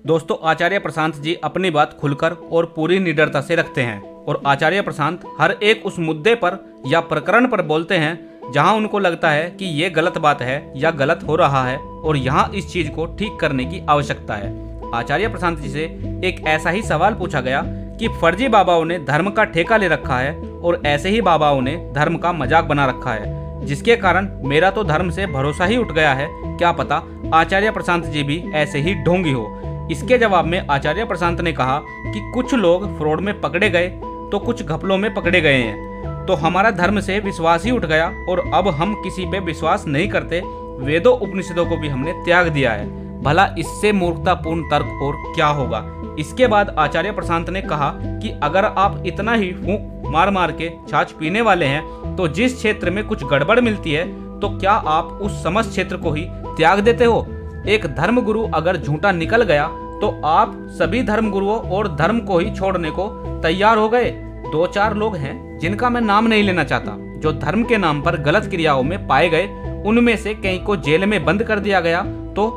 दोस्तों, आचार्य प्रशांत जी अपनी बात खुलकर और पूरी निडरता से रखते हैं और आचार्य प्रशांत हर एक उस मुद्दे पर या प्रकरण पर बोलते हैं जहां उनको लगता है कि ये गलत बात है या गलत हो रहा है और यहां इस चीज को ठीक करने की आवश्यकता है। आचार्य प्रशांत जी से एक ऐसा ही सवाल पूछा गया कि फर्जी बाबाओं ने धर्म का ठेका ले रखा है और ऐसे ही बाबाओं ने धर्म का मजाक बना रखा है, जिसके कारण मेरा तो धर्म से भरोसा ही उठ गया है। क्या पता आचार्य प्रशांत जी भी ऐसे ही ढोंगी हो। इसके जवाब में आचार्य प्रशांत ने कहा कि कुछ लोग फ्रॉड में पकड़े गए तो कुछ घपलों में पकड़े गए हैं, तो हमारा धर्म से विश्वास ही उठ गया और अब हम किसी पे विश्वास नहीं करते। वेदों उपनिषदों को भी हमने त्याग दिया है। भला इससे मूर्खतापूर्ण तर्क और क्या होगा। इसके बाद आचार्य प्रशांत ने कहा कि अगर आप इतना ही फूंक मार मार के छाछ पीने वाले हैं तो जिस क्षेत्र में कुछ गड़बड़ मिलती है तो क्या आप उस समस्त क्षेत्र को ही त्याग देते हो। एक धर्म गुरु अगर झूठा निकल गया तो आप सभी धर्म गुरुओं और धर्म को ही छोड़ने को तैयार हो गए। 2-4 लोग हैं जिनका मैं नाम नहीं लेना चाहता, जो धर्म के नाम पर गलत क्रियाओं में पाए गए। उनमें से कई को जेल में बंद कर दिया गया, तो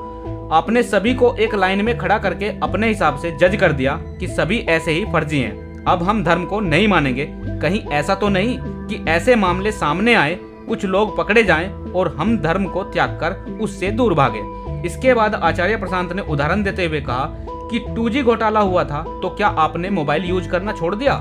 आपने सभी को एक लाइन में खड़ा करके अपने हिसाब से जज कर दिया कि सभी ऐसे ही फर्जी हैं। अब हम धर्म को नहीं मानेंगे। कहीं ऐसा तो नहीं कि ऐसे मामले सामने आए, कुछ लोग पकड़े जाएं और हम धर्म को त्याग कर उससे दूर भागे। इसके बाद आचार्य प्रशांत ने उदाहरण देते हुए कहा कि 2G घोटाला हुआ था तो क्या आपने मोबाइल यूज करना छोड़ दिया।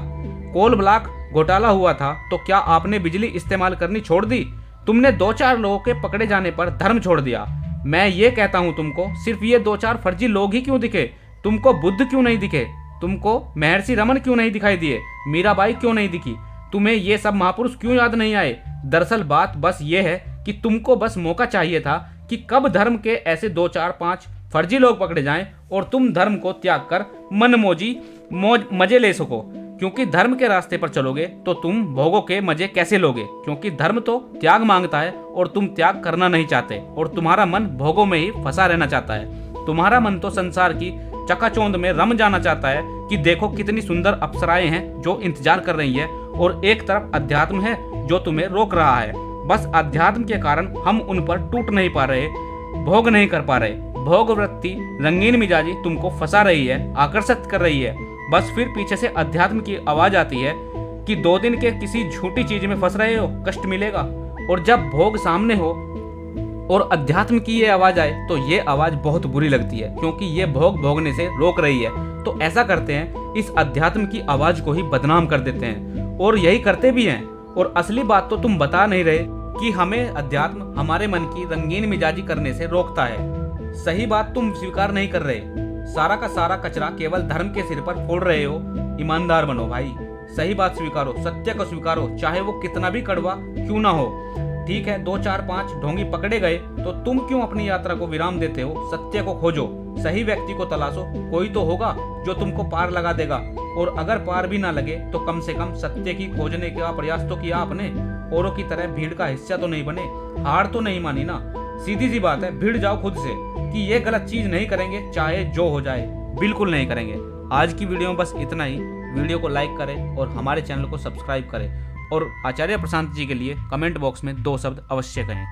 कोल ब्लॉक घोटाला हुआ था तो क्या आपने बिजली इस्तेमाल करनी छोड़ दी। तुमने 2-4 लोगों के पकड़े जाने पर धर्म छोड़ दिया। मैं ये कहता हूँ तुमको सिर्फ ये 2-4 फर्जी लोग ही क्यों दिखे, तुमको बुद्ध क्यों नहीं दिखे, तुमको महर्षि रमन क्यों नहीं दिखाई दिए, मीराबाई क्यों नहीं दिखी, तुम्हें ये सब महापुरुष क्यों याद नहीं आए। दरअसल बात बस ये है कि तुमको बस मौका चाहिए था कि कब धर्म के ऐसे 2-4-5 फर्जी लोग पकड़े जाएं और तुम धर्म को त्याग कर मनमौजी मजे ले सको। क्योंकि धर्म के रास्ते पर चलोगे तो तुम भोगों के मजे कैसे लोगे, क्योंकि धर्म तो त्याग मांगता है और तुम त्याग करना नहीं चाहते और तुम्हारा मन भोगों में ही फंसा रहना चाहता है। तुम्हारा मन तो संसार की चकाचौंध में रम जाना चाहता है कि देखो कितनी सुंदर अप्सराएं हैं जो इंतजार कर रही है, और एक तरफ अध्यात्म है जो तुम्हें रोक रहा है। बस अध्यात्म के कारण हम उन पर टूट नहीं पा रहे, भोग नहीं कर पा रहे। भोग वृत्ति रंगीन मिजाजी तुमको फंसा रही है, आकर्षित कर रही है। बस फिर पीछे से अध्यात्म की आवाज आती है कि 2 दिन के किसी झूठी चीज में फंस रहे हो, कष्ट मिलेगा। और जब भोग सामने हो और अध्यात्म की ये आवाज आए तो ये आवाज बहुत बुरी लगती है, क्योंकि ये भोग भोगने से रोक रही है। तो ऐसा करते हैं, इस अध्यात्म की आवाज को ही बदनाम कर देते हैं और यही करते भी हैं। और असली बात तो तुम बता नहीं रहे कि हमें अध्यात्म हमारे मन की रंगीन मिजाजी करने से रोकता है। सही बात तुम स्वीकार नहीं कर रहे। सारा का सारा कचरा केवल धर्म के सिर पर फोड़ रहे हो। ईमानदार बनो भाई, सही बात स्वीकारो, सत्य को स्वीकारो, चाहे वो कितना भी कड़वा क्यों ना हो। ठीक है, 2-4-5 ढोंगी पकड़े गए तो तुम क्यों अपनी यात्रा को विराम देते हो। सत्य को खोजो, सही व्यक्ति को तलाशो, कोई तो होगा जो तुमको पार लगा देगा। और अगर पार भी ना लगे तो कम से कम सत्य की खोजने का प्रयास तो किया आपने। औरों की तरह भीड़ का हिस्सा तो नहीं बने, हार तो नहीं मानी ना। सीधी सी बात है, भिड़ जाओ खुद से कि ये गलत चीज नहीं करेंगे, चाहे जो हो जाए, बिल्कुल नहीं करेंगे। आज की वीडियो में बस इतना ही। वीडियो को लाइक करें और हमारे चैनल को सब्सक्राइब करें और आचार्य प्रशांत जी के लिए कमेंट बॉक्स में 2 शब्द अवश्य कहें।